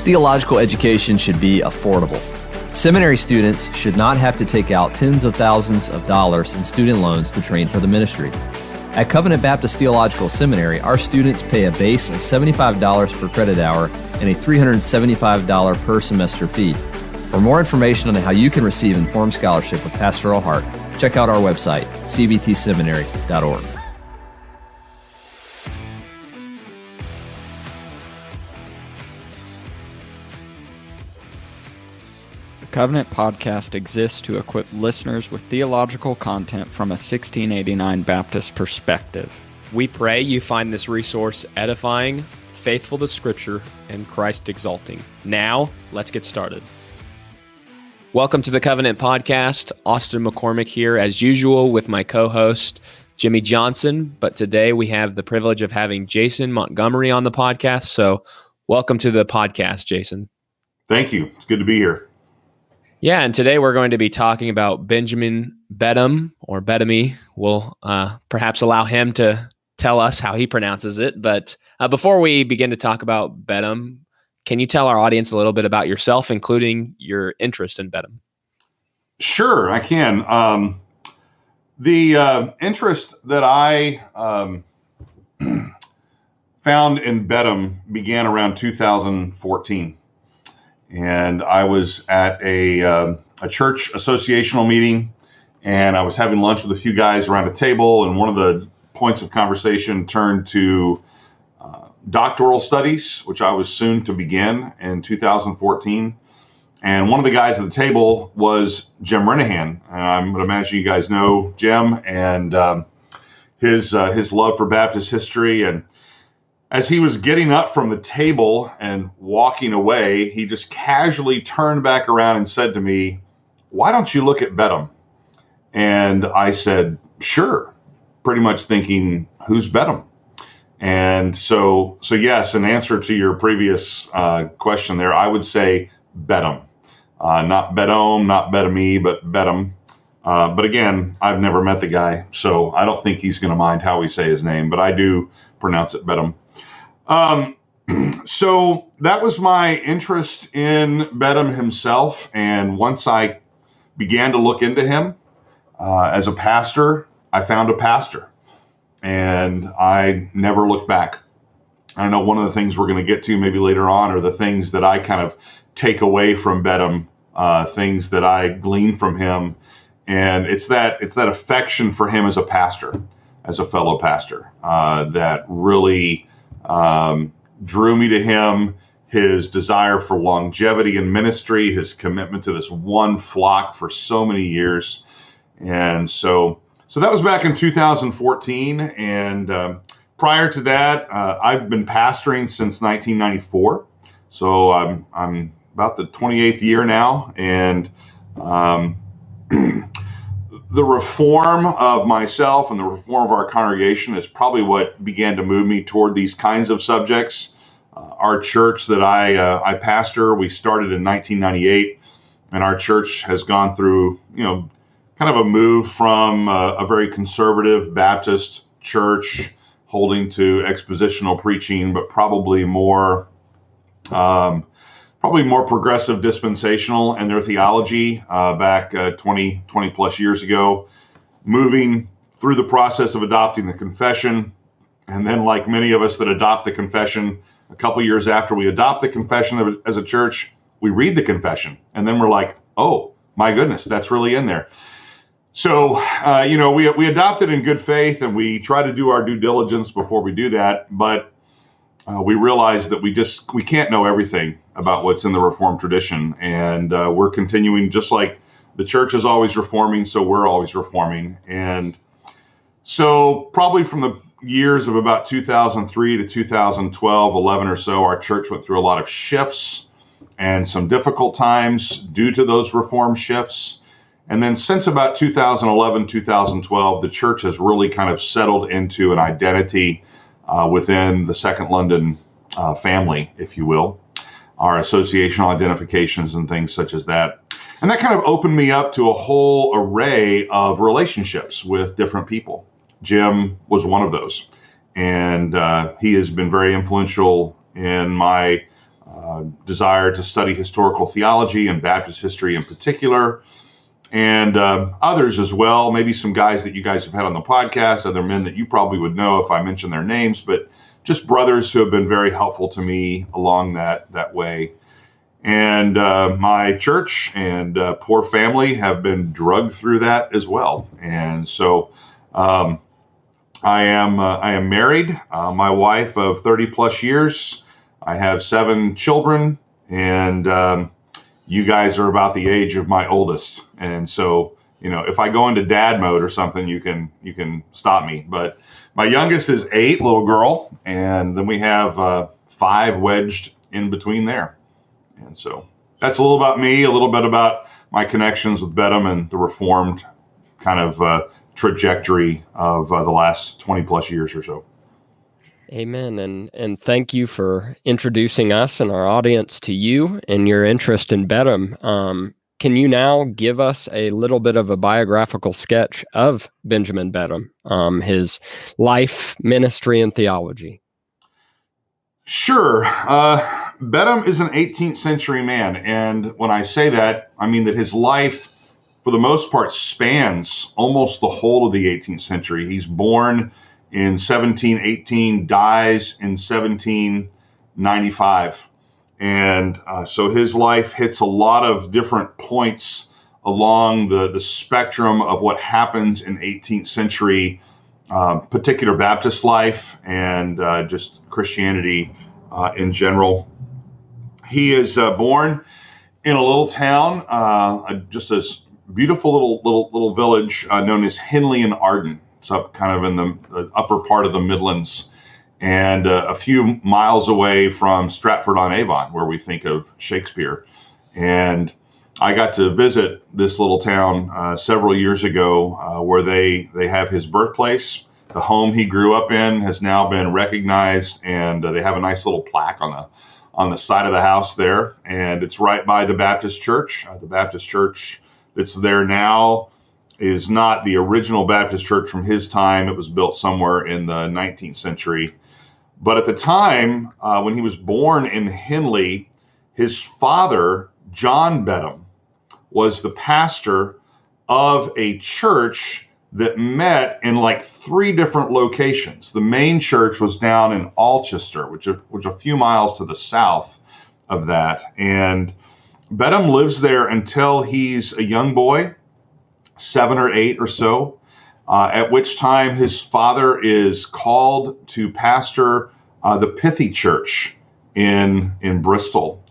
Theological education should be affordable. Seminary students should not have to take out tens of thousands of dollars in student loans to train for the ministry. At Covenant Baptist Theological Seminary, our students pay a base of $75 per credit hour and a $375 per semester fee. For more information on how you can receive informed scholarship with pastoral heart, check out our website, cbtseminary.org. The Covenant Podcast exists to equip listeners with theological content from a 1689 Baptist perspective. We pray you find this resource edifying, faithful to Scripture, and Christ exalting. Now, let's get started. Welcome to the Covenant Podcast. Austin McCormick here, as usual, with my co-host, Jimmy Johnson. But today we have the privilege of having Jason Montgomery on the podcast. So welcome to the podcast, Jason. Thank you. It's good to be here. Yeah, and today we're going to be talking about Benjamin Beddome, or Bethany. We'll perhaps allow him to tell us how he pronounces it. But before we begin to talk about Beddome, can you tell our audience a little bit about yourself, including your interest in Beddome? Sure, I can. The interest that I found in Beddome began around 2014. And I was at a church associational meeting, and I was having lunch with a few guys around a table, and one of the points of conversation turned to doctoral studies, which I was soon to begin in 2014. And one of the guys at the table was Jim Renahan. And I would imagine you guys know Jim and his love for Baptist history. And as he was getting up from the table and walking away, he just casually turned back around and said to me, "Why don't you look at Beddome?" And I said, "Sure," pretty much thinking, who's Beddome? And so yes, in answer to your previous question there, I would say Beddome. Not Beddome, not Bethany, but Beddome. But again, I've never met the guy, so I don't think he's going to mind how we say his name, but I do pronounce it Beddome. So that was my interest in Beddome himself. And once I began to look into him as a pastor, I found a pastor. And I never looked back. I know one of the things we're going to get to maybe later on are the things that I kind of take away from Beddome, things that I glean from him. And it's that affection for him as a pastor, as a fellow pastor, that really drew me to him. His desire for longevity in ministry, his commitment to this one flock for so many years. And so that was back in 2014. And prior to that, I've been pastoring since 1994. So I'm about the 28th year now. And the reform of myself and the reform of our congregation is probably what began to move me toward these kinds of subjects. Our church that I pastor, we started in 1998, and our church has gone through, kind of a move from a very conservative Baptist church holding to expositional preaching, but probably more progressive dispensational in their theology back 20 plus years ago, moving through the process of adopting the confession. And then, like many of us that adopt the confession, a couple years after we adopt the confession as a church, we read the confession. And then we're like, oh, my goodness, that's really in there. So, we adopt it in good faith, and we try to do our due diligence before we do that. But we realize that we can't know everything about what's in the Reformed tradition. And we're continuing, just like the church is always reforming, so we're always reforming. And so probably from the years of about 2003 to 2012, 11 or so, our church went through a lot of shifts and some difficult times due to those reform shifts. And then since about 2011, 2012, the church has really kind of settled into an identity within the Second London family, if you will, our associational identifications and things such as that. And that kind of opened me up to a whole array of relationships with different people. Jim was one of those. and he has been very influential in my desire to study historical theology and Baptist history in particular, and others as well, maybe some guys that you guys have had on the podcast, other men that you probably would know if I mention their names, but just brothers who have been very helpful to me along that way. And my church and poor family have been drugged through that as well. And so I am married. My wife of 30 plus years. I have 7 children, and you guys are about the age of my oldest. And so, if I go into dad mode or something, you can stop me. But my youngest is 8, little girl, and then we have 5 wedged in between there. And so that's a little about me, a little bit about my connections with Beddome and the Reformed kind of trajectory of the last 20 plus years or so. Amen. And thank you for introducing us and our audience to you and your interest in Beddome. Can you now give us a little bit of a biographical sketch of Benjamin Beddome, his life, ministry, and theology? Sure. Beddome is an 18th century man. And when I say that, I mean that his life, for the most part, spans almost the whole of the 18th century. He's born in 1718, dies in 1795. And so his life hits a lot of different points along the spectrum of what happens in 18th century particular Baptist life and just Christianity in general. He is born in a little town, just a beautiful little village known as Henley in Arden. It's up kind of in the upper part of the Midlands, and a few miles away from Stratford-on-Avon, where we think of Shakespeare. And I got to visit this little town several years ago, where they have his birthplace. The home he grew up in has now been recognized, and they have a nice little plaque on the side of the house there, and it's right by the Baptist church. The Baptist church that's there now is not the original Baptist church from his time. It was built somewhere in the 19th century. But at the time, when he was born in Henley, his father, John Beddome, was the pastor of a church that met in like 3 different locations. The main church was down in Alchester, which was a few miles to the south of that. And Beddome lives there until he's a young boy, 7 or 8 or so, at which time his father is called to pastor the Pithy Church in Bristol.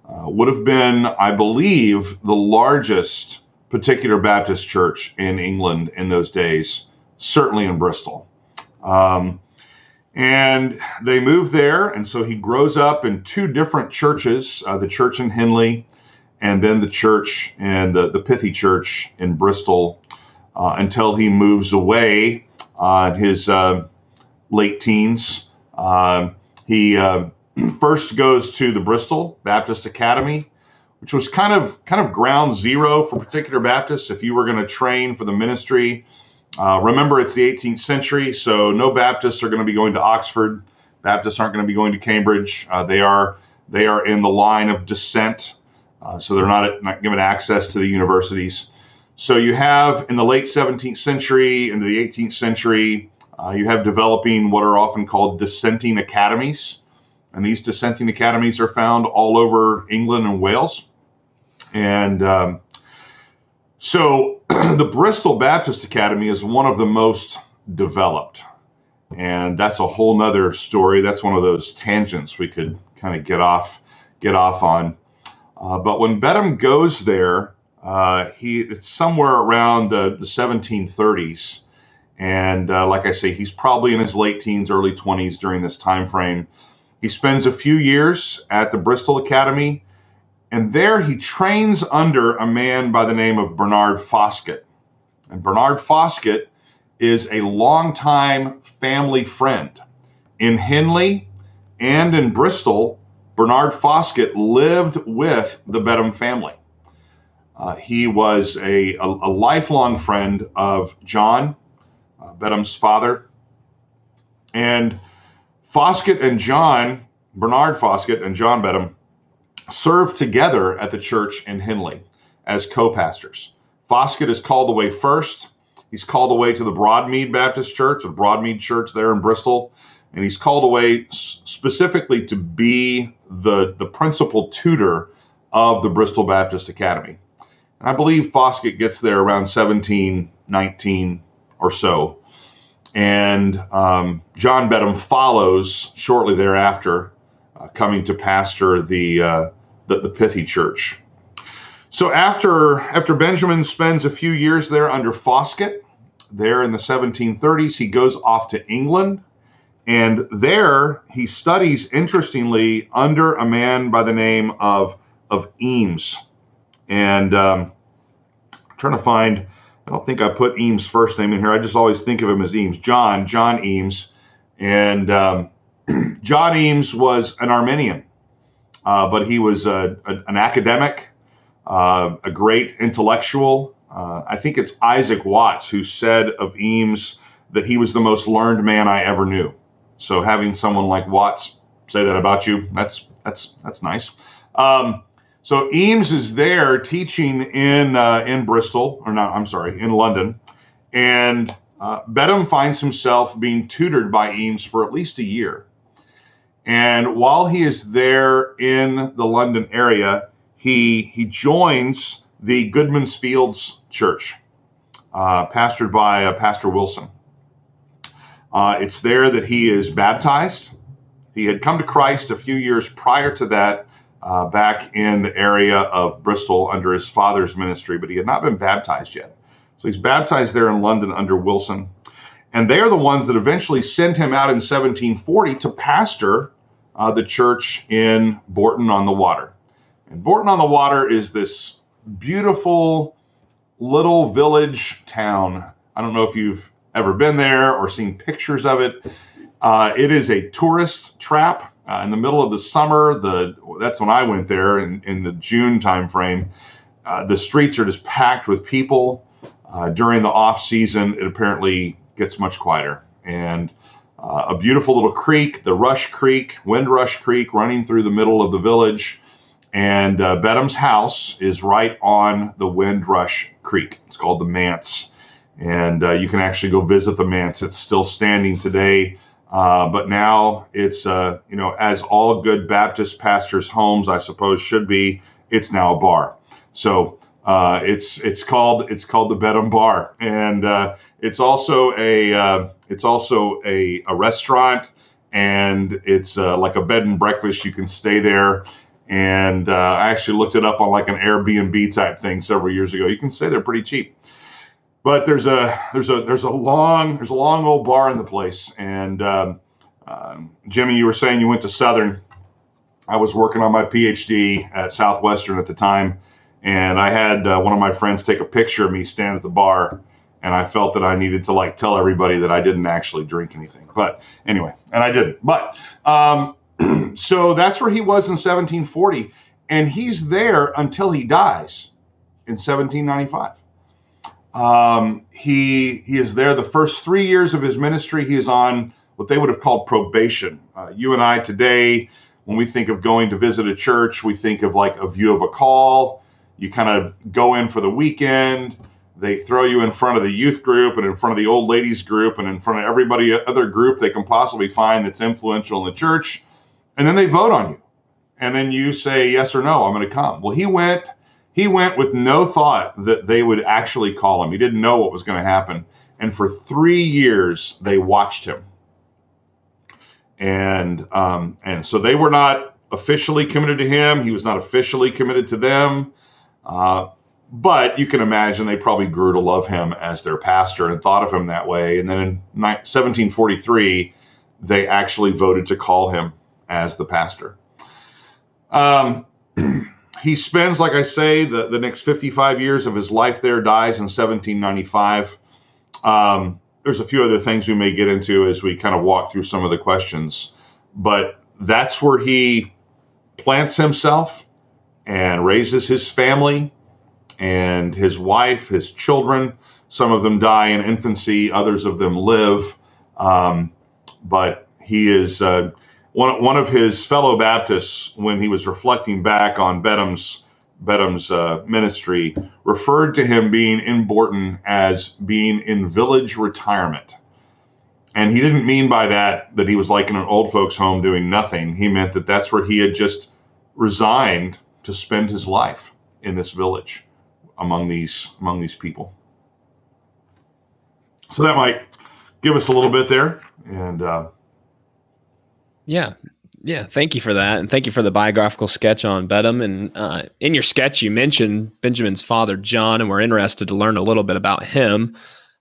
Would have been, I believe, the largest particular Baptist church in England in those days, certainly in Bristol. And they moved there, and so he grows up in 2 different churches, the church in Henley and then the church and the Pithy Church in Bristol, until he moves away in his late teens. He first goes to the Bristol Baptist Academy, which was kind of ground zero for particular Baptists if you were going to train for the ministry. Remember, it's the 18th century, so no Baptists are going to be going to Oxford. Baptists aren't going to be going to Cambridge. They are in the line of descent, so they're not given access to the universities. So you have in the late 17th century into the 18th century, you have developing what are often called dissenting academies. And these dissenting academies are found all over England and Wales. And so the Bristol Baptist Academy is one of the most developed. And that's a whole nother story. That's one of those tangents we could kind of get off on. But when Beddome goes there, it's somewhere around the 1730s. And like I say, he's probably in his late teens, early 20s during this time frame. He spends a few years at the Bristol Academy, and there he trains under a man by the name of Bernard Foskett. And Bernard Foskett is a longtime family friend. In Henley and in Bristol, Bernard Foskett lived with the Beddome family. He was a lifelong friend of John, Beddome's father. And Bernard Foskett and John Beddome, served together at the church in Henley as co-pastors. Foskett is called away first. He's called away to the Broadmead Baptist Church, or Broadmead Church there in Bristol. And he's called away specifically to be the principal tutor of the Bristol Baptist Academy. And I believe Foskett gets there around 1719 or so. And John Beddome follows shortly thereafter, coming to pastor the Pithy Church. So after Benjamin spends a few years there under Foskett, there in the 1730s, he goes off to England. And there he studies, interestingly, under a man by the name of Eames. And I'm trying to find, I don't think I put Eames' first name in here. I just always think of him as Eames. John Eames. And John Eames was an Arminian, but he was an academic, a great intellectual. I think it's Isaac Watts who said of Eames that he was the most learned man I ever knew. So having someone like Watts say that about you, that's nice. So Eames is there teaching in Bristol, in London, and Beddome finds himself being tutored by Eames for at least a year. And while he is there in the London area, he joins the Goodman's Fields Church, pastored by Pastor Wilson. It's there that he is baptized. He had come to Christ a few years prior to that, back in the area of Bristol under his father's ministry, but he had not been baptized yet. So he's baptized there in London under Wilson. And they are the ones that eventually send him out in 1740 to pastor the church in Bourton-on-the-Water. And Bourton-on-the-Water is this beautiful little village town. I don't know if you've ever been there or seen pictures of it. It is a tourist trap. In the middle of the summer, that's when I went there in the June timeframe. The streets are just packed with people. During the off season, it apparently gets much quieter. And a beautiful little creek, the Windrush Creek, running through the middle of the village. And Beddome's house is right on the Windrush Creek. It's called the Manse. And you can actually go visit the Manse. It's still standing today. But now it's, as all good Baptist pastors' homes, I suppose, should be, it's now a bar. So it's called the Beddome Bar, and it's also a restaurant, and it's like a bed and breakfast. You can stay there, and I actually looked it up on like an Airbnb type thing several years ago. You can stay there pretty cheap. But there's a long old bar in the place, and Jimmy, you were saying you went to Southern. I was working on my PhD at Southwestern at the time, and I had one of my friends take a picture of me standing at the bar, and I felt that I needed to tell everybody that I didn't actually drink anything. But anyway, and I didn't. But so that's where he was in 1740, and he's there until he dies in 1795. He is there the first 3 years of his ministry. He is on what they would have called probation. You and I today, when we think of going to visit a church, we think of like a view of a call. You kind of go in for the weekend. They throw you in front of the youth group and in front of the old ladies group and in front of everybody other group they can possibly find that's influential in the church. And then they vote on you. And then you say yes or no, I'm going to come. Well, he went with no thought that they would actually call him. He didn't know what was going to happen. And for 3 years, they watched him. And so they were not officially committed to him. He was not officially committed to them. But you can imagine they probably grew to love him as their pastor and thought of him that way. And then in 1743, they actually voted to call him as the pastor. He spends, like I say, the next 55 years of his life there, dies in 1795. There's a few other things we may get into as we kind of walk through some of the questions. But that's where he plants himself and raises his family and his wife, his children. Some of them die in infancy, others of them live. but he is one of his fellow Baptists, when he was reflecting back on Beddome's ministry, referred to him being in Bourton as being in village retirement. And he didn't mean by that he was like in an old folks home doing nothing. He meant that that's where he had just resigned to spend his life, in this village among these people. So that might give us a little bit there. And Yeah. Thank you for that. And thank you for the biographical sketch on Beddome. And in your sketch, you mentioned Benjamin's father, John, and we're interested to learn a little bit about him.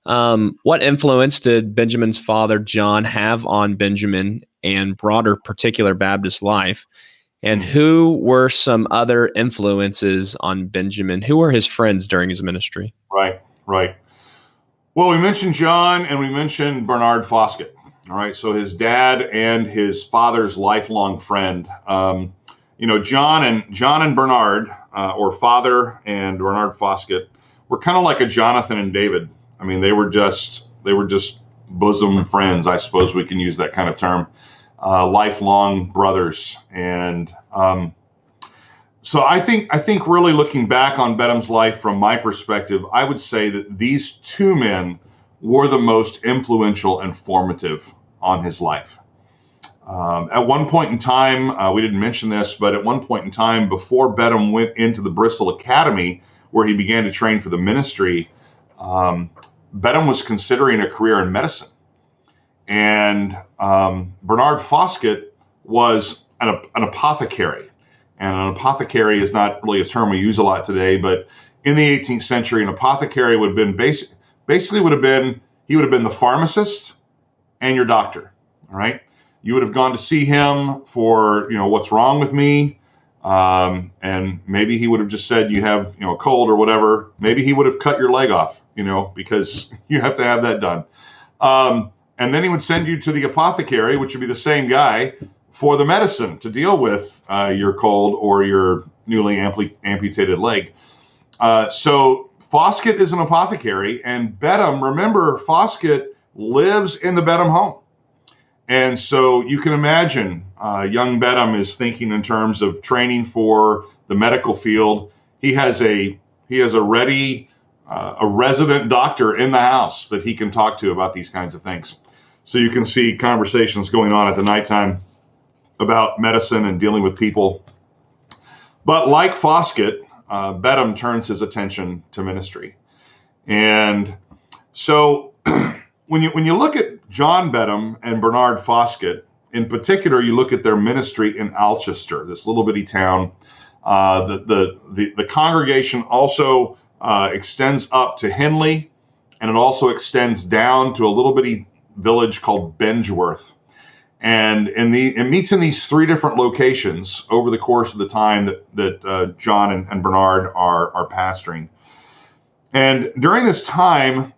What influence did Benjamin's father, John, have on Benjamin and broader particular Baptist life? And who were some other influences on Benjamin? Who were his friends during his ministry? Right. Well, we mentioned John and we mentioned Bernard Foskett. All right. So his dad and his father's lifelong friend. John and Bernard, or father and Bernard Foskett, were kind of like a Jonathan and David. I mean, they were just bosom friends, I suppose we can use that kind of term, lifelong brothers. And so I think really looking back on Beddome's life from my perspective, I would say that these two men were the most influential and formative on his life. At one point in time, we didn't mention this, but at one point in time, before Beddome went into the Bristol Academy, where he began to train for the ministry, Beddome was considering a career in medicine. And Bernard Foskett was an apothecary. And an apothecary is not really a term we use a lot today, but in the 18th century, an apothecary would have been basically he would have been the pharmacist and your doctor. All right. You would have gone to see him for, what's wrong with me. And maybe he would have just said, you have, a cold or whatever. Maybe he would have cut your leg off, because you have to have that done. And then he would send you to the apothecary, which would be the same guy, for the medicine to deal with your cold or your newly amputated leg. So Foskett is an apothecary, and Beddome, remember, Foskett lives in the Beddome home. And so you can imagine young Beddome is thinking in terms of training for the medical field. He has a resident doctor in the house that he can talk to about these kinds of things. So you can see conversations going on at the nighttime about medicine and dealing with people. But like Foskett, Beddome turns his attention to ministry. And so when you look at John Beddome and Bernard Foskett, in particular, you look at their ministry in Alchester, this little bitty town. The congregation also extends up to Henley, and it also extends down to a little bitty village called Bengeworth. And it meets in these three different locations over the course of the time that John and Bernard are pastoring. And during this time,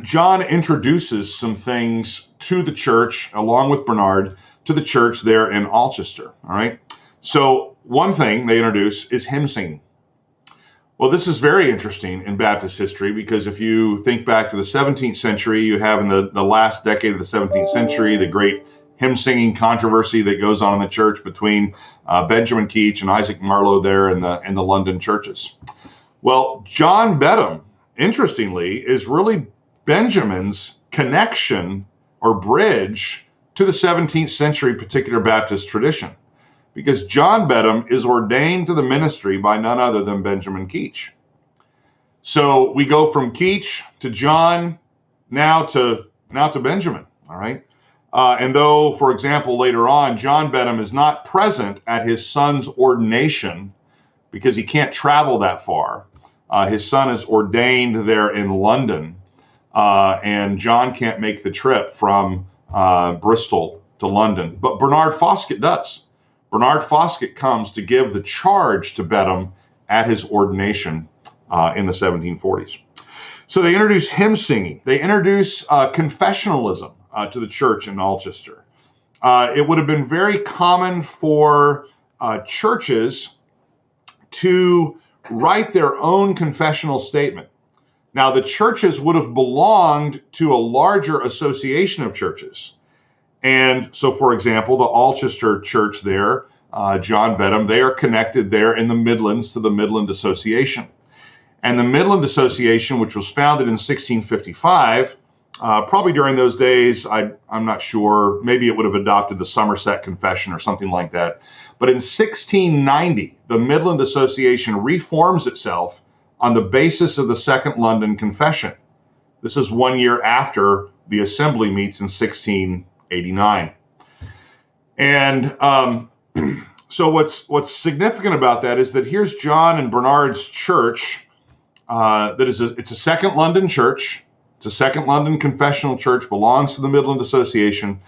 John introduces some things to the church, along with Bernard, to the church there in Alchester. All right. So one thing they introduce is hymn singing. Well, this is very interesting in Baptist history, because if you think back to the 17th century, you have in the last decade of the 17th century, the great hymn singing controversy that goes on in the church between Benjamin Keach and Isaac Marlowe there in the London churches. Well, John Beddome, interestingly, is really Benjamin's connection or bridge to the 17th century particular Baptist tradition, because John Beddome is ordained to the ministry by none other than Benjamin Keach. So we go from Keach to John, now to Benjamin. All right. And though, for example, later on, John Beddome is not present at his son's ordination because he can't travel that far. His son is ordained there in London, and John can't make the trip from Bristol to London. But Bernard Foskett does. Bernard Foskett comes to give the charge to Beddome at his ordination in the 1740s. So they introduce hymn singing. They introduce confessionalism to the church in Alchester. It would have been very common for churches to write their own confessional statement. Now, the churches would have belonged to a larger association of churches. And so, for example, the Alchester Church there, John Beddome, they are connected there in the Midlands to the Midland Association. And the Midland Association, which was founded in 1655, probably during those days, I'm not sure, maybe it would have adopted the Somerset Confession or something like that. But in 1690, the Midland Association reforms itself on the basis of the Second London Confession. This is 1 year after the assembly meets in 1689. And so what's significant about that is that here's John and Bernard's church. It's a Second London church. It's a Second London confessional church, belongs to the Midland Association,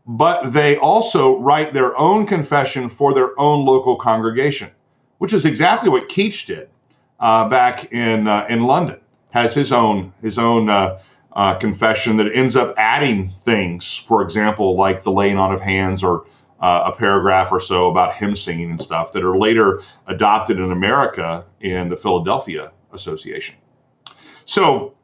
but they also write their own confession for their own local congregation, which is exactly what Keach did back in London. Has his own confession that ends up adding things, for example, like the laying on of hands or a paragraph or so about hymn singing and stuff that are later adopted in America in the Philadelphia Association. So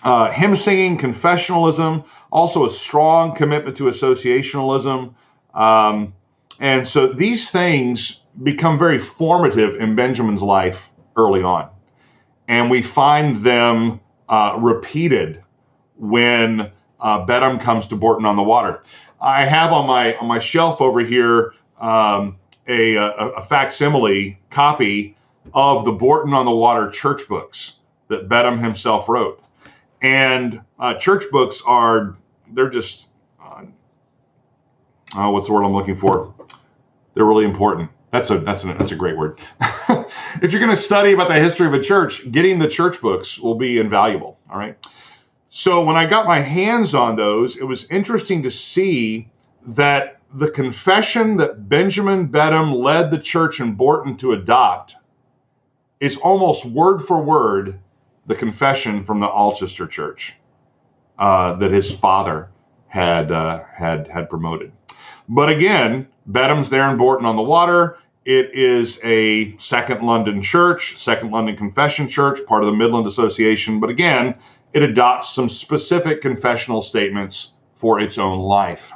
hymn singing, confessionalism, also a strong commitment to associationalism. And so these things become very formative in Benjamin's life early on. And we find them repeated when Beddome comes to Bourton on the Water. I have on my shelf over here a facsimile copy of the Bourton on the Water church books that Beddome himself wrote. And church books they're just, what's the word I'm looking for? They're really important. That's a great word. If you're going to study about the history of a church, getting the church books will be invaluable. All right. So when I got my hands on those, it was interesting to see that the confession that Benjamin Beddome led the church in Bourton to adopt is almost word for word the confession from the Alchester Church that his father had promoted. But again, Beddome's there in Bourton on the Water. It is a Second London church, Second London Confession Church, part of the Midland Association. But again, it adopts some specific confessional statements for its own life.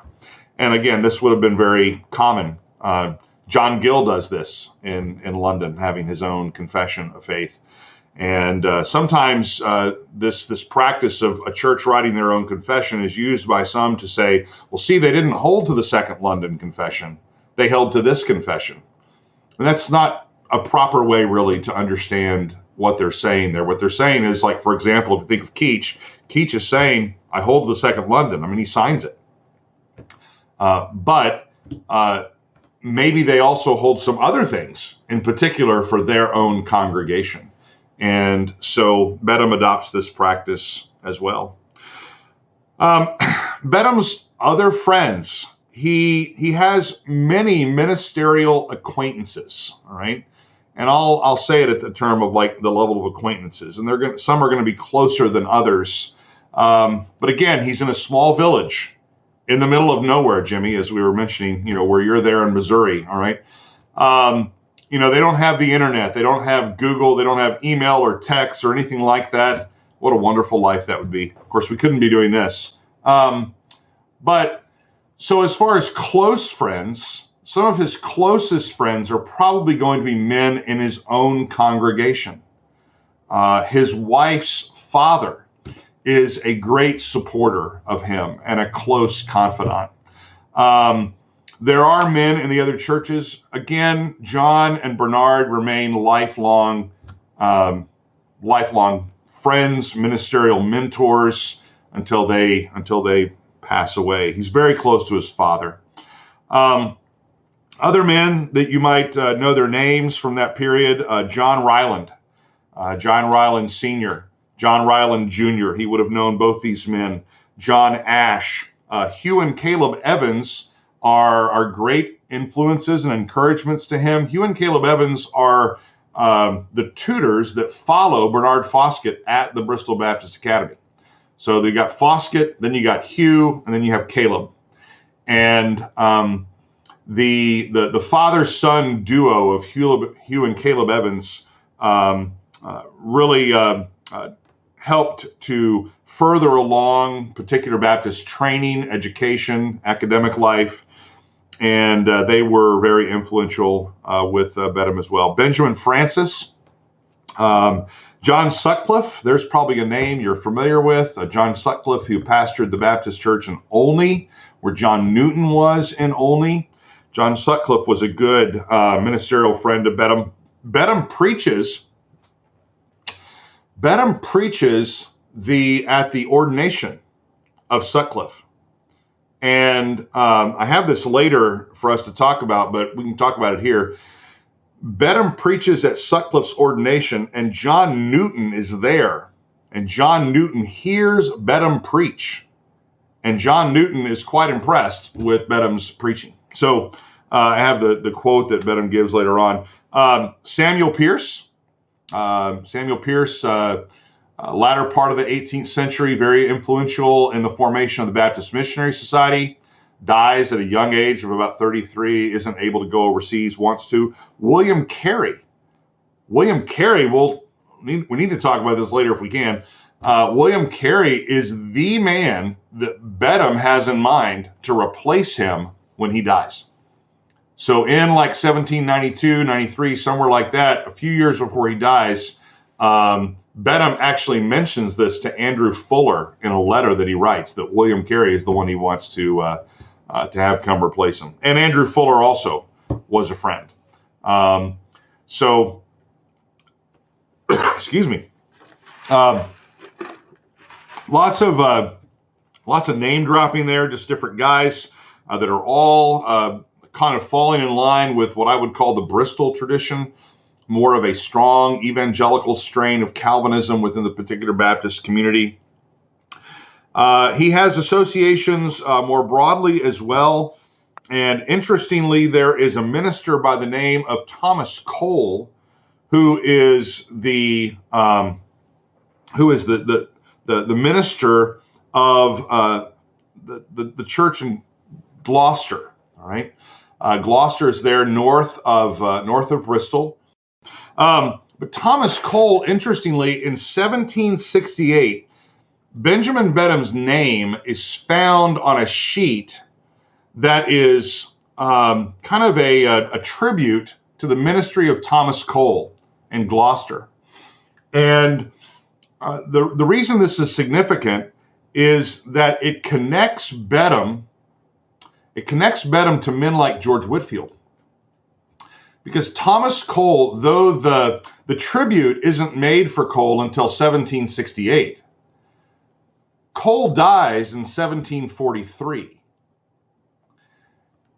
And again, this would have been very common. John Gill does this in London, having his own confession of faith. And sometimes this practice of a church writing their own confession is used by some to say, well, see, they didn't hold to the Second London Confession. They held to this confession. And that's not a proper way, really, to understand what they're saying there. What they're saying is, like, for example, if you think of Keach is saying, I hold to the Second London. I mean, he signs it. But maybe they also hold some other things, in particular for their own congregation. And so Beddome adopts this practice as well. Beddome's other friends, he has many ministerial acquaintances, all right? And I'll say it at the term of like the level of acquaintances, and some are going to be closer than others. But again, he's in a small village in the middle of nowhere, Jimmy, as we were mentioning, where you're there in Missouri, all right? They don't have the internet. They don't have Google. They don't have email or text or anything like that. What a wonderful life that would be. Of course, we couldn't be doing this. But so as far as close friends, some of his closest friends are probably going to be men in his own congregation. His wife's father is a great supporter of him and a close confidant. There are men in the other churches. Again, John and Bernard remain lifelong friends, ministerial mentors until they pass away. He's very close to his father. Other men that you might know their names from that period: John Ryland, John Ryland Sr., John Ryland Jr. He would have known both these men. John Ash, Hugh and Caleb Evans are great influences and encouragements to him. Hugh and Caleb Evans are the tutors that follow Bernard Foskett at the Bristol Baptist Academy. So you got Foskett, then you got Hugh, and then you have Caleb. And the father-son duo of Hugh and Caleb Evans really helped to further along particular Baptist training, education, academic life, and they were very influential with Beddome as well. Benjamin Francis, John Sutcliffe, there's probably a name you're familiar with. John Sutcliffe, who pastored the Baptist church in Olney, where John Newton was in Olney. John Sutcliffe was a good ministerial friend of Beddome. Beddome preaches at the ordination of Sutcliffe. And I have this later for us to talk about, but we can talk about it here. Beddome preaches at Sutcliffe's ordination, and John Newton is there. And John Newton hears Beddome preach. And John Newton is quite impressed with Beddome's preaching. So I have the quote that Beddome gives later on. Samuel Pierce, latter part of the 18th century, very influential in the formation of the Baptist Missionary Society, dies at a young age of about 33, isn't able to go overseas, wants to. William Carey, we need to talk about this later if we can. William Carey is the man that Beddome has in mind to replace him when he dies. So in like 1792, 93, somewhere like that, a few years before he dies, Beddome actually mentions this to Andrew Fuller in a letter that he writes, that William Carey is the one he wants to have come replace him. And Andrew Fuller also was a friend. Excuse me. Lots of name dropping there, just different guys that are all kind of falling in line with what I would call the Bristol tradition, more of a strong evangelical strain of Calvinism within the particular Baptist community. He has associations more broadly as well. And interestingly, there is a minister by the name of Thomas Cole, who is the minister of the church in Gloucester. All right, Gloucester is there north of Bristol. But Thomas Cole, interestingly, in 1768, Benjamin Beddome's name is found on a sheet that is kind of a tribute to the ministry of Thomas Cole in Gloucester. And the reason this is significant is that it connects Beddome to men like George Whitefield. Because Thomas Cole, though the tribute isn't made for Cole until 1768, Cole dies in 1743.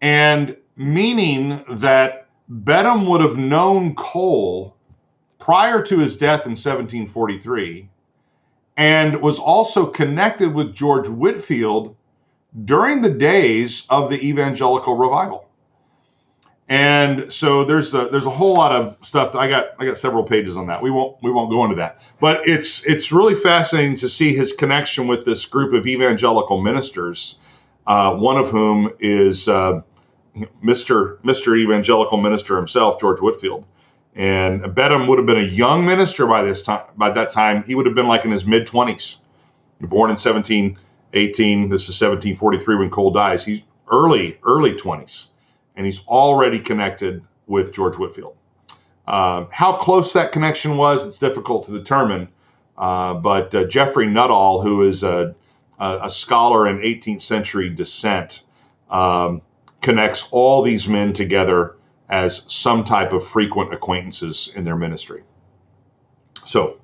And meaning that Beddome would have known Cole prior to his death in 1743 and was also connected with George Whitefield during the days of the evangelical revival. And so there's a whole lot of stuff. I got several pages on that. We won't go into that. But it's really fascinating to see his connection with this group of evangelical ministers. One of whom is Mr. Evangelical Minister himself, George Whitefield. And Beddome would have been a young minister by that time. He would have been like in his mid-20s. Born in 1718. This is 1743 when Cole dies. He's early 20s. And he's already connected with George Whitefield. How close that connection was, it's difficult to determine. But Geoffrey Nuttall, who is a scholar in 18th century descent, connects all these men together as some type of frequent acquaintances in their ministry. So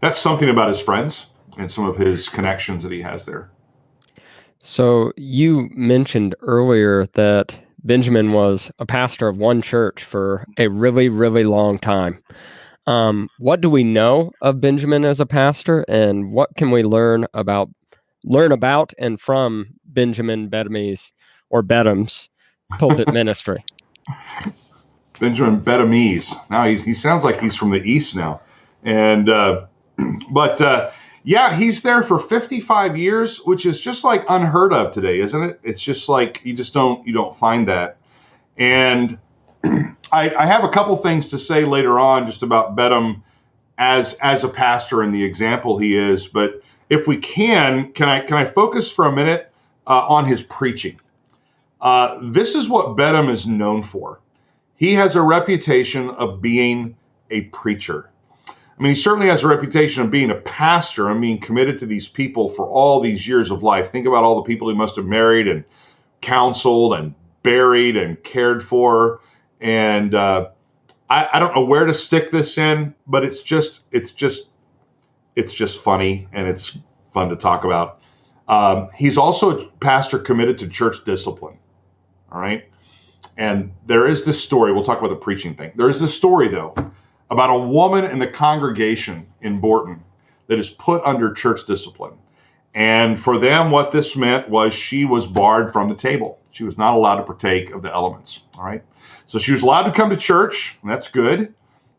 that's something about his friends and some of his connections that he has there. So you mentioned earlier that Benjamin was a pastor of one church for a really, really long time. What do we know of Benjamin as a pastor, and what can we learn about and from Benjamin Beddome's pulpit ministry? Benjamin Beddome's. Now he sounds like he's from the East now, and yeah, he's there for 55 years, which is just like unheard of today, isn't it? It's just like you don't find that. And I have a couple things to say later on just about Beddome as a pastor and the example he is. But if we can I focus for a minute on his preaching? This is what Beddome is known for. He has a reputation of being a preacher. I mean, he certainly has a reputation of being a pastor and being committed to these people for all these years of life. Think about all the people he must have married and counseled and buried and cared for. And I don't know where to stick this in, but it's just funny, and it's fun to talk about. He's also a pastor committed to church discipline. All right. And there is this story. We'll talk about the preaching thing. There is this story, though, about a woman in the congregation in Borton that is put under church discipline. And for them, what this meant was she was barred from the table. She was not allowed to partake of the elements. All right. So she was allowed to come to church, and that's good.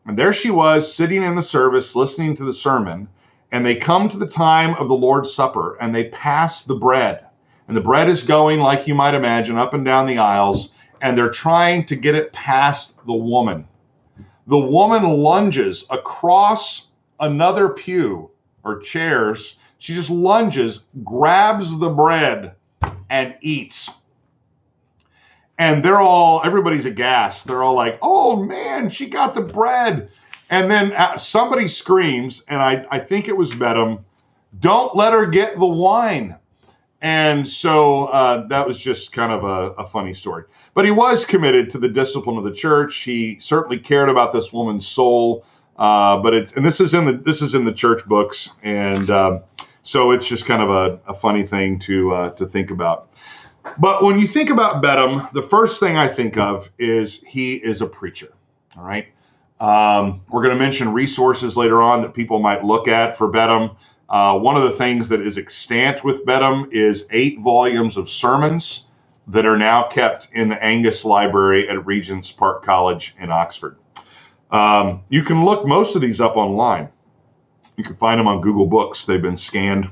And there she was sitting in the service, listening to the sermon. And they come to the time of the Lord's Supper, and they pass the bread. And the bread is going, like you might imagine, up and down the aisles. And they're trying to get it past the woman. The woman lunges across another pew or chairs. She just lunges, grabs the bread, and eats. And everybody's aghast. They're all like, oh man, she got the bread. And then somebody screams, and I think it was Beddome, don't let her get the wine. And so that was just kind of a funny story. But he was committed to the discipline of the church. He certainly cared about this woman's soul. And this is in the church books, and so it's just kind of a funny thing to think about. But when you think about Beddome, the first thing I think of is he is a preacher. All right. We're going to mention resources later on that people might look at for Beddome. One of the things that is extant with Beddome is 8 volumes of sermons that are now kept in the Angus Library at Regent's Park College in Oxford. You can look most of these up online. You can find them on Google Books. They've been scanned.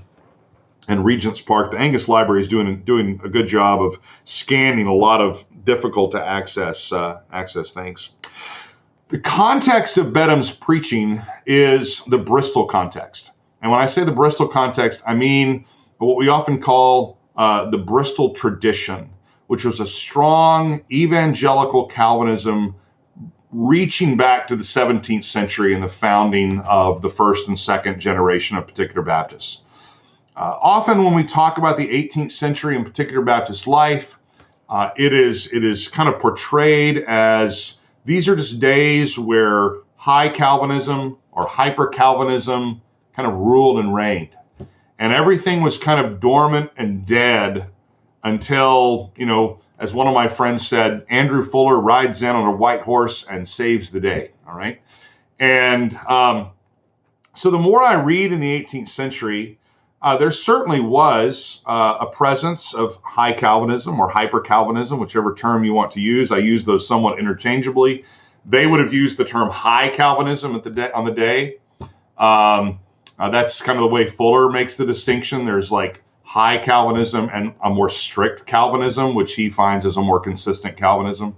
And Regent's Park, the Angus Library, is doing a good job of scanning a lot of difficult to access things. The context of Beddome's preaching is the Bristol context. And when I say the Bristol context, I mean what we often call the Bristol tradition, which was a strong evangelical Calvinism reaching back to the 17th century and the founding of the first and second generation of particular Baptists. Often when we talk about the 18th century in particular Baptist life, it is kind of portrayed as these are just days where high Calvinism or hyper Calvinism kind of ruled and reigned. And everything was kind of dormant and dead until, as one of my friends said, Andrew Fuller rides in on a white horse and saves the day. All right. And so the more I read in the 18th century, there certainly was a presence of high Calvinism or hyper Calvinism, whichever term you want to use. I use those somewhat interchangeably. They would have used the term high Calvinism on the day. That's kind of the way Fuller makes the distinction. There's like high Calvinism and a more strict Calvinism, which he finds as a more consistent Calvinism.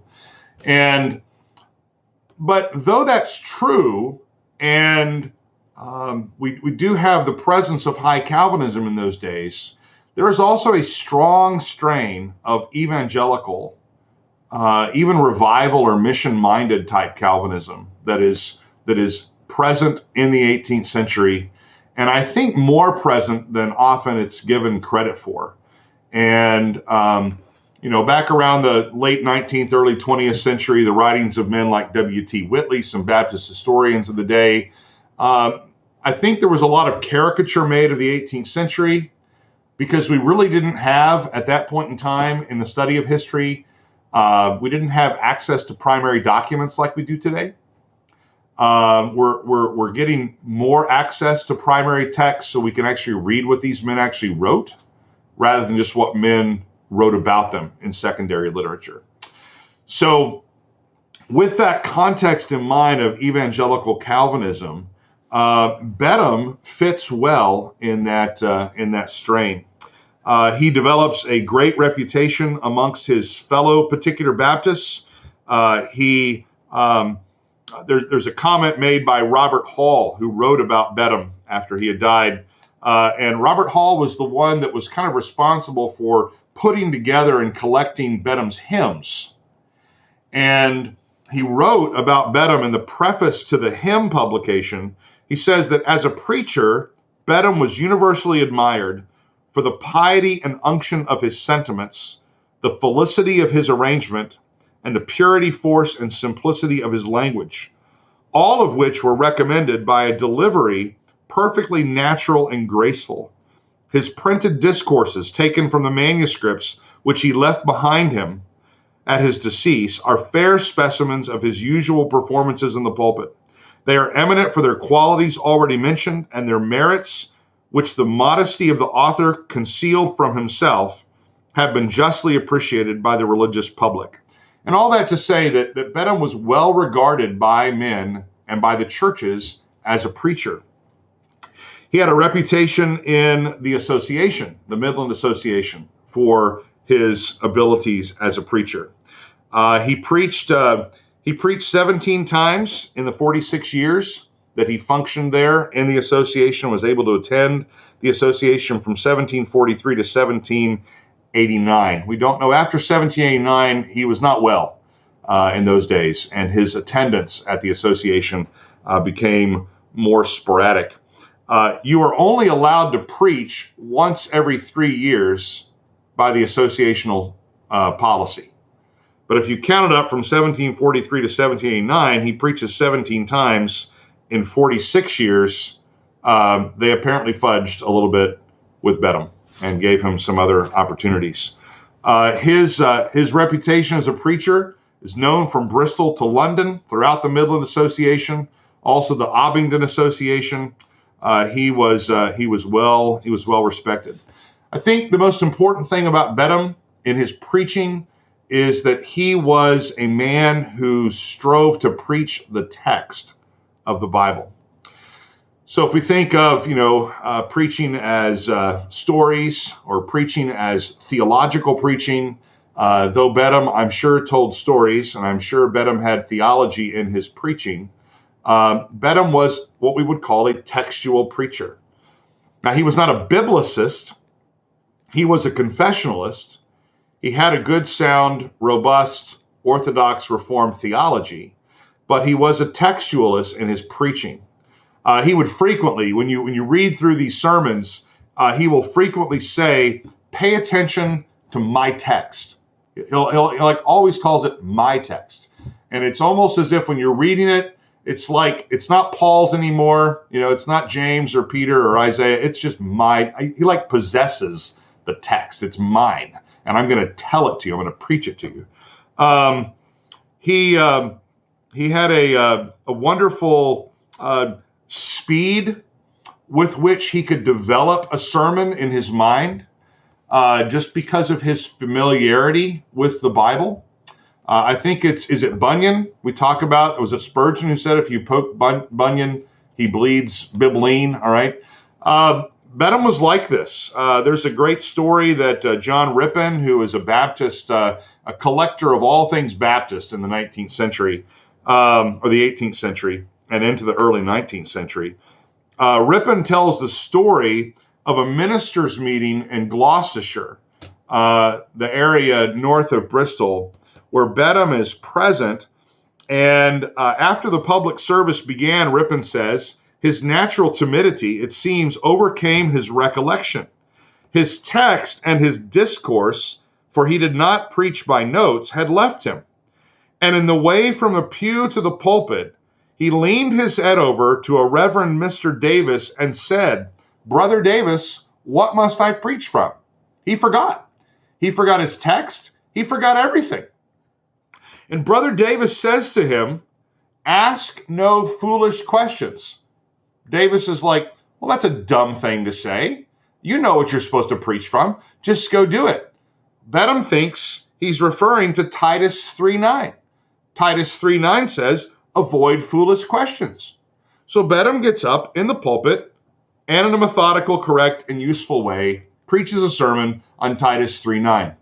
But though that's true, and we do have the presence of high Calvinism in those days, there is also a strong strain of evangelical, even revival or mission-minded type Calvinism that is present in the 18th century, and I think more present than often it's given credit for. And back around the late 19th, early 20th century, the writings of men like W.T. Whitley, some Baptist historians of the day, I think there was a lot of caricature made of the 18th century because we really didn't have, at that point in time in the study of history, we didn't have access to primary documents like we do today. We're getting more access to primary texts so we can actually read what these men actually wrote rather than just what men wrote about them in secondary literature. So with that context in mind of evangelical Calvinism, Beddome fits well in that strain. He develops a great reputation amongst his fellow particular Baptists. He there's a comment made by Robert Hall, who wrote about Beddome after he had died. And Robert Hall was the one that was kind of responsible for putting together and collecting Beddome's hymns. And he wrote about Beddome in the preface to the hymn publication. He says that as a preacher, Beddome was universally admired for the piety and unction of his sentiments, the felicity of his arrangement, and the purity, force, and simplicity of his language, all of which were recommended by a delivery perfectly natural and graceful. His printed discourses, taken from the manuscripts which he left behind him at his decease, are fair specimens of his usual performances in the pulpit. They are eminent for their qualities already mentioned and their merits, which the modesty of the author concealed from himself, have been justly appreciated by the religious public. And all that to say that Beddome was well regarded by men and by the churches as a preacher. He had a reputation in the association, the Midland Association, for his abilities as a preacher. He preached 17 times in the 46 years that he functioned there in the association, was able to attend the association from 1743 to 1789. We don't know, after 1789, he was not well in those days, and his attendance at the association became more sporadic. You are only allowed to preach once every 3 years by the associational policy. But if you count it up from 1743 to 1789, he preaches 17 times in 46 years. They apparently fudged a little bit with Beddome and gave him some other opportunities. His reputation as a preacher is known from Bristol to London, throughout the Midland Association, also the Abingdon Association. He was well respected. I think the most important thing about Beddome in his preaching is that he was a man who strove to preach the text of the Bible. So if we think of, preaching as stories or preaching as theological preaching, though Beddome, I'm sure, told stories, and I'm sure Beddome had theology in his preaching, Beddome was what we would call a textual preacher. Now, he was not a biblicist. He was a confessionalist. He had a good, sound, robust, Orthodox Reformed theology, but he was a textualist in his preaching. He would frequently, when you read through these sermons, he will frequently say, "Pay attention to my text." He'll like always calls it my text, and it's almost as if when you're reading it, it's like it's not Paul's anymore. It's not James or Peter or Isaiah. It's just mine. He like possesses the text. It's mine, and I'm going to tell it to you. I'm going to preach it to you. He had a wonderful speed with which he could develop a sermon in his mind, just because of his familiarity with the Bible. I think is it Bunyan? We talk about, was it Spurgeon who said if you poke Bunyan, he bleeds Bibline, all right? Beddome was like this. There's a great story that John Rippon, who was a Baptist, a collector of all things Baptist in the 19th century, or the 18th century, and into the early 19th century. Rippon tells the story of a ministers' meeting in Gloucestershire, the area north of Bristol, where Beddome is present. And after the public service began, Rippon says, his natural timidity, it seems, overcame his recollection. His text and his discourse, for he did not preach by notes, had left him. And in the way from the pew to the pulpit, he leaned his head over to a Reverend Mr. Davis and said, "Brother Davis, what must I preach from?" He forgot. He forgot his text. He forgot everything. And Brother Davis says to him, "Ask no foolish questions." Davis is like, "Well, that's a dumb thing to say. You know what you're supposed to preach from. Just go do it." Beddome thinks he's referring to Titus 3:9. Titus 3:9 says, "Avoid foolish questions." So Beddome gets up in the pulpit and in a methodical, correct, and useful way preaches a sermon on Titus 3:9.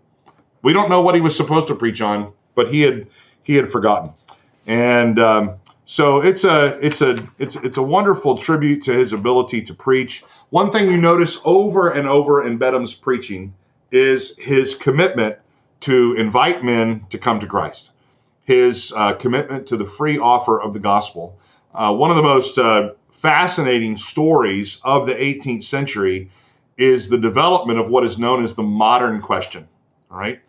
We don't know what he was supposed to preach on, but he had forgotten. And So it's a wonderful tribute to his ability to preach. One thing you notice over and over in Beddome's preaching is his commitment to invite men to come to Christ, his commitment to the free offer of the gospel. One of the most fascinating stories of the 18th century is the development of what is known as the modern question. All right.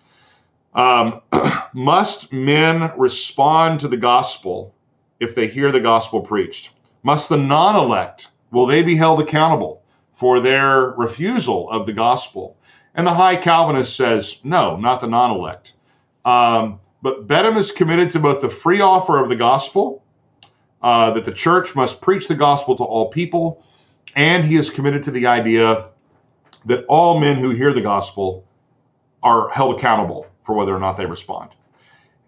Must men respond to the gospel if they hear the gospel preached? Must the non-elect, will they be held accountable for their refusal of the gospel? And the High Calvinist says, no, not the non-elect. But Beddome is committed to both the free offer of the gospel, that the church must preach the gospel to all people, and he is committed to the idea that all men who hear the gospel are held accountable for whether or not they respond.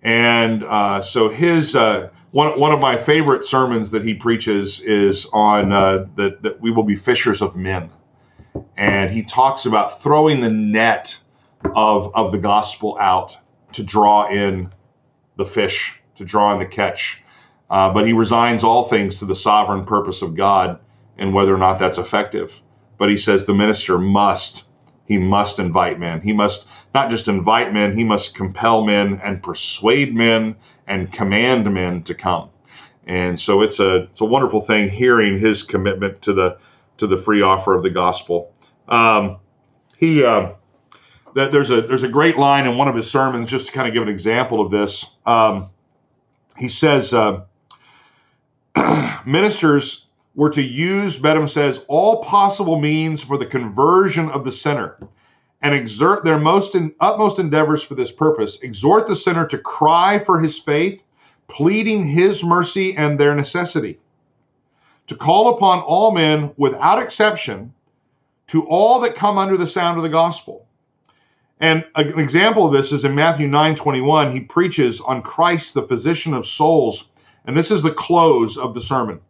And so his one of my favorite sermons that he preaches is on that we will be fishers of men. And he talks about throwing the net of the gospel out to draw in the fish, to draw in the catch. But he resigns all things to the sovereign purpose of God and whether or not that's effective. But he says the minister must invite men. He must not just invite men, he must compel men and persuade men and command men to come. And so it's a wonderful thing hearing his commitment to the free offer of the gospel. There's a great line in one of his sermons, just to kind of give an example of this. He says, ministers were to use, Beddome says, all possible means for the conversion of the sinner and exert their utmost endeavors for this purpose. Exhort the sinner to cry for his faith, pleading his mercy and their necessity. To call upon all men without exception to all that come under the sound of the gospel. And an example of this is in Matthew 9:21. He preaches on Christ, the physician of souls. And this is the close of the sermon.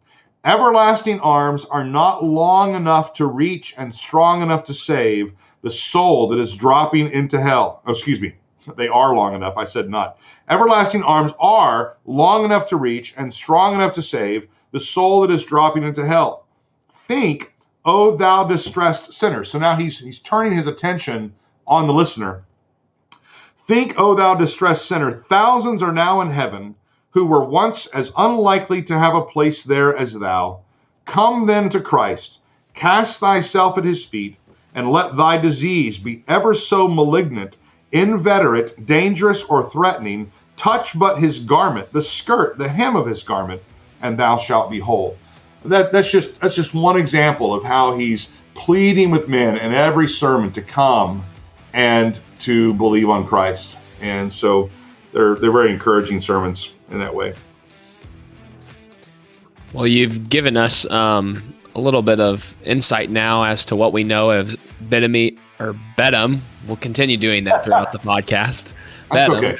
Everlasting arms are not long enough to reach and strong enough to save the soul that is dropping into hell. Oh, excuse me. They are long enough. I said not. Everlasting arms are long enough to reach and strong enough to save the soul that is dropping into hell. Think, O thou distressed sinner. So now he's turning his attention on the listener. Think, O thou distressed sinner, thousands are now in heaven who were once as unlikely to have a place there as thou. Come then to Christ, cast thyself at his feet, and let thy disease be ever so malignant, inveterate, dangerous, or threatening, touch but his garment, the skirt, the hem of his garment, and thou shalt be whole. That's just one example of how he's pleading with men in every sermon to come and to believe on Christ. And so they're very encouraging sermons in that way. Well, you've given us a little bit of insight now as to what we know of Beddome. We'll continue doing that throughout the podcast. That's okay.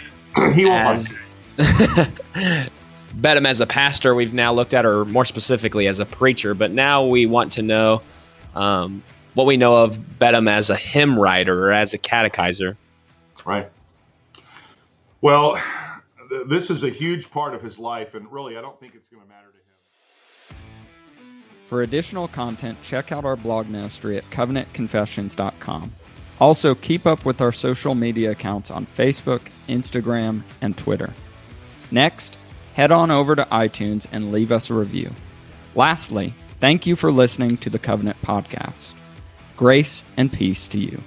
He won't mind. Beddome as a pastor, we've now looked at, or more specifically as a preacher, but now we want to know what we know of Beddome as a hymn writer or as a catechizer. Right. Well, this is a huge part of his life, and really, I don't think it's going to matter to him. For additional content, check out our blog ministry at covenantconfessions.com. Also, keep up with our social media accounts on Facebook, Instagram, and Twitter. Next, head on over to iTunes and leave us a review. Lastly, thank you for listening to the Covenant Podcast. Grace and peace to you.